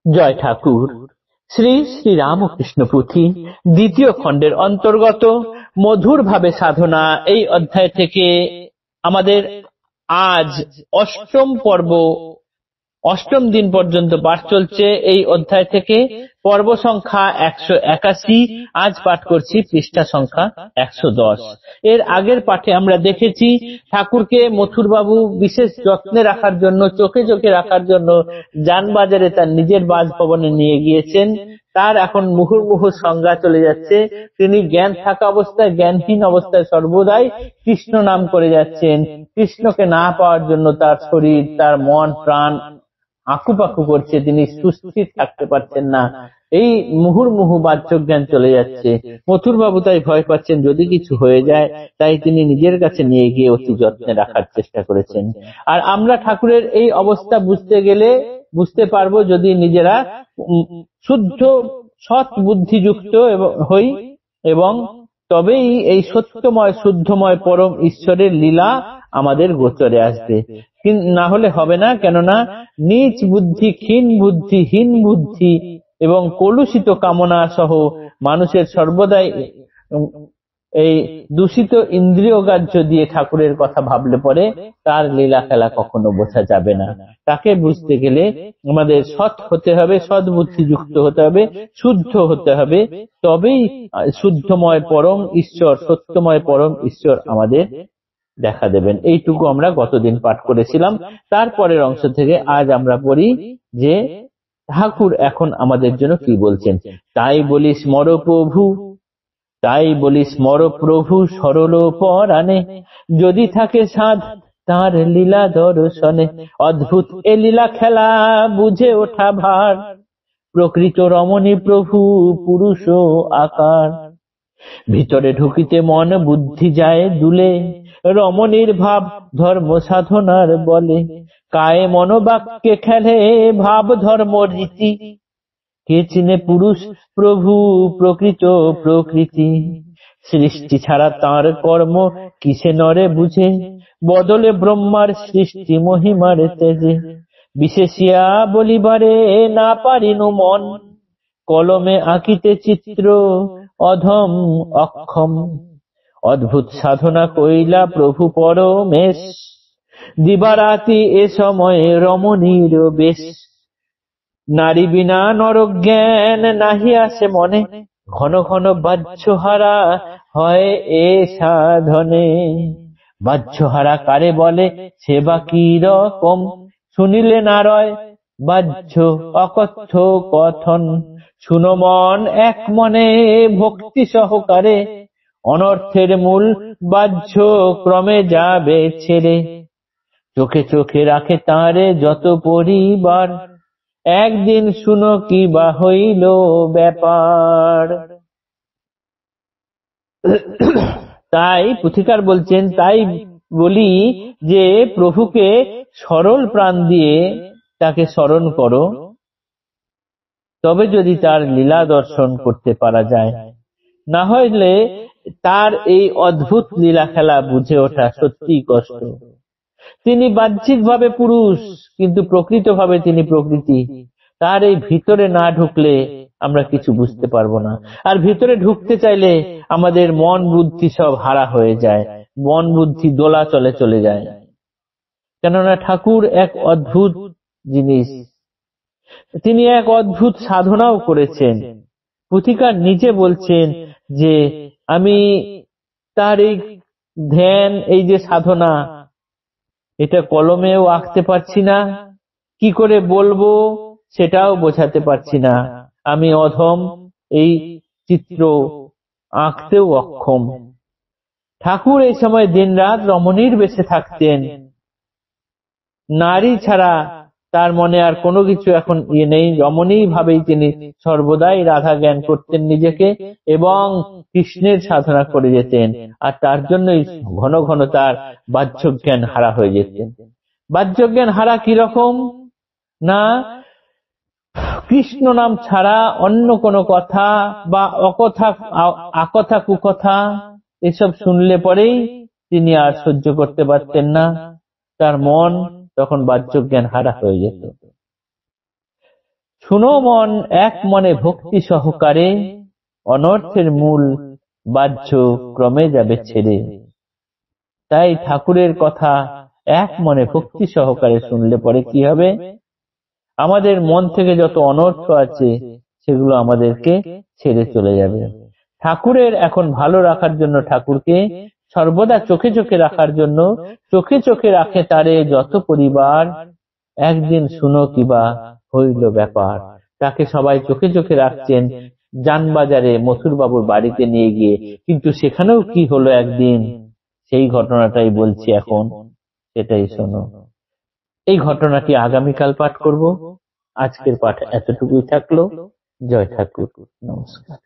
জয় ঠাকুর। শ্রী শ্রী রামকৃষ্ণ পুঁথি দ্বিতীয় খণ্ডের অন্তর্গত মধুর ভাবে সাধনা এই অধ্যায় থেকে আমাদের আজ অষ্টম পর্ব, অষ্টম দিন পর্যন্ত পাঠ চলছে। এই অধ্যায় থেকে পর্ব সংখ্যা 181, আজ পাঠ করছি পৃষ্ঠা সংখ্যা 110। এর আগের পাঠে আমরা দেখেছি ঠাকুরকে মথুরবাবু বিশেষ যত্নে রাখার জন্য, চোখে চোখে রাখার জন্য যানবাজারে তার নিজের বাসভবনে নিয়ে গিয়েছেন। তার এখন মুহুর্মুহু সংজ্ঞা চলে যাচ্ছে। তিনি জ্ঞান থাকা অবস্থায়, জ্ঞানহীন অবস্থায় সর্বদাই কৃষ্ণ নাম করে যাচ্ছেন। কৃষ্ণকে না পাওয়ার জন্য তার শরীর, তার মন প্রাণ আকুপাকু করছে, তিনি সুস্থির থাকতে পারছেন না। এই মুহুর্মুহু বাহ্য জ্ঞান চলে যাচ্ছে। মথুরবাবু তাই ভয় পাচ্ছেন যদি কিছু হয়ে যায়, তাই তিনি নিজের কাছে নিয়ে গিয়ে অতি যত্নে রাখার চেষ্টা করেছেন। আর আমরা ঠাকুরের এই অবস্থা বুঝতে পারবো যদি নিজেরা শুদ্ধ সৎ বুদ্ধিযুক্ত হই, এবং তবেই এই সত্যময় শুদ্ধময় পরম ঈশ্বরের লীলা আমাদের গোচরে আসবে। না হলে হবে না। কেননা নীচ বুদ্ধি, ক্ষীণ বুদ্ধি, হীন বুদ্ধি এবং কলুষিত কামনা সহ মানুষের সর্বদাই এই দূষিত ইন্দ্রিয় গ্রাহ্য দিয়ে ঠাকুরের কথা ভাবলে পরে তার লীলা খেলা কখনো বোঝা যাবে না। তাকে বুঝতে গেলে আমাদের সৎ হতে হবে, সৎ বুদ্ধিযুক্ত হতে হবে, শুদ্ধ হতে হবে, তবেই শুদ্ধময় পরম ঈশ্বর, সত্যময় পরম ঈশ্বর আমাদের দেখা দেবেন। এইটুকু আমরা গতদিন পাঠ করেছিলাম। তারপরের অংশ থেকে আজ আমরা পড়ি যে ঠাকুর এখন আমাদের জন্য কি বলছেন। তাই বলি স্মর প্রভু, তাই বলি স্মর প্রভু সরল পরাণে, যদি থাকে সাধ তার লীলা দর্শনে। অদ্ভুত এ লীলা খেলা বুঝে ওঠা ভার, প্রকৃত রমণী প্রভু পুরুষ আকার। ভিতরে ঢুকিতে মন বুদ্ধি যায় দুলে, রমণীর ভাব ধর্ম সাধনার বলে। কায়ে মনোবাক্যে খেলে ভাব ধর্ম রীতি, কে চিনে পুরুষ প্রভু প্রকৃত প্রকৃতি। সৃষ্টি ছাড়া তাঁর কর্ম কিসে নরে বুঝে, বদলে ব্রহ্মার সৃষ্টি মহিমার তেজে। বিশেষিয়া বলিবারে না পারিনু মন, কলমে আঁকিতে চিত্র অধম অক্ষম। অদ্ভুত সাধনা কইলা প্রভু পরমেশ, দিবারাতি এ সময়ে রমণীর বেশ। নারী বিনা নরজ্ঞান নাহি আসে মনে, ঘন ঘন বাহ্যহারা হয় এ সাধনে। বাহ্যহারা কারে বলে সে বা কি রকম, শুনিলে নারয় বাহ্য অকথ্য কথন। শুনো মন এক মনে ভক্তি সহকারে, অনর্থের মূল বাহ্য ক্রমে যাবে ছেড়ে। চোখে চোখে রাখে তারে যত পরিবার, একদিন শুনো কি বা হইল ব্যাপার। তাই পুথিকার বলছেন, তাই বলি যে প্রভুকে সরল প্রাণ দিয়ে তাকে স্মরণ করো, তবে যদি তার লীলা দর্শন করতে পারা যায়। না হইলে তার এই অদ্ভুত লীলা খেলা বুঝে ওঠা সত্যি কষ্ট। তিনি বাহ্যিক ভাবে পুরুষ, কিন্তু প্রকৃত ভাবে তিনি প্রকৃতি। তার এই ভিতরে না ঢুকলে আমরা কিছু বুঝতে পারবো না। আর ভিতরে ঢুকতে চাইলে আমাদের মন বুদ্ধি সব হারা হয়ে যায়, মন বুদ্ধি দোলাচলে চলে যায়। কেননা ঠাকুর এক অদ্ভুত জিনিস, তিনি এক অদ্ভুত সাধনাও করেছেন। পুথিকার নিজে বলছেন যে আমি তার এই ধ্যান, এই যে সাধনা, এটা কলমেও আঁকতে পারছি না, কি করে বলবো সেটাও বোঝাতে পারছি না। আমি অধম, এই চিত্র আঁকতেও অক্ষম। ঠাকুর এই সময় দিনরাত রমণীর বেশে থাকতেন। নারী ছাড়া তার মনে আর কোনো কিছু এখন নেই। রমণী ভাবেই তিনি সর্বদাই রাধা জ্ঞান করতেন নিজেকে, এবং কৃষ্ণের সাধনা করে যেতেন। আর তার জন্যই ঘন ঘন তার বাহ্য জ্ঞান হারা হয়ে যেতেন। বাহ্য জ্ঞান হারা কিরকম না, কৃষ্ণ নাম ছাড়া অন্য কোনো কথা বা অকথা, আকথা কুকথা এসব শুনলে পরেই তিনি আর সহ্য করতে পারতেন না। তার মন তখন বাহ্য জ্ঞান হারা হয়ে যেত। শুনো মন এক মনে ভক্তি সহকারে, অনর্থের মূল বাহ্য ক্রমে যাবে ছেড়ে। তাই ঠাকুরের কথা এক মনে ভক্তি সহকারে শুনলে পরে কি হবে, আমাদের মন থেকে যত অনর্থ আছে সেগুলো আমাদেরকে ছেড়ে চলে যাবে। ঠাকুরের এখন ভালো রাখার জন্য, ঠাকুরকে সর্বদা চোখে চোখে রাখার জন্য, চোখে চোখে রাখে তারে যত পরিবার, একদিন শুনো কিবা হইল ব্যাপার। তাকে সবাই চোখে চোখে রাখছেন যানবাজারে মথুর বাবুর বাড়িতে নিয়ে গিয়ে, কিন্তু সেখানেও কি হলো একদিন, সেই ঘটনাটাই বলছি এখন, সেটাই শোনো। এই ঘটনাটি আগামীকাল পাঠ করব। আজকের পাঠ এতটুকুই থাকলো। জয় ঠাকুর, নমস্কার।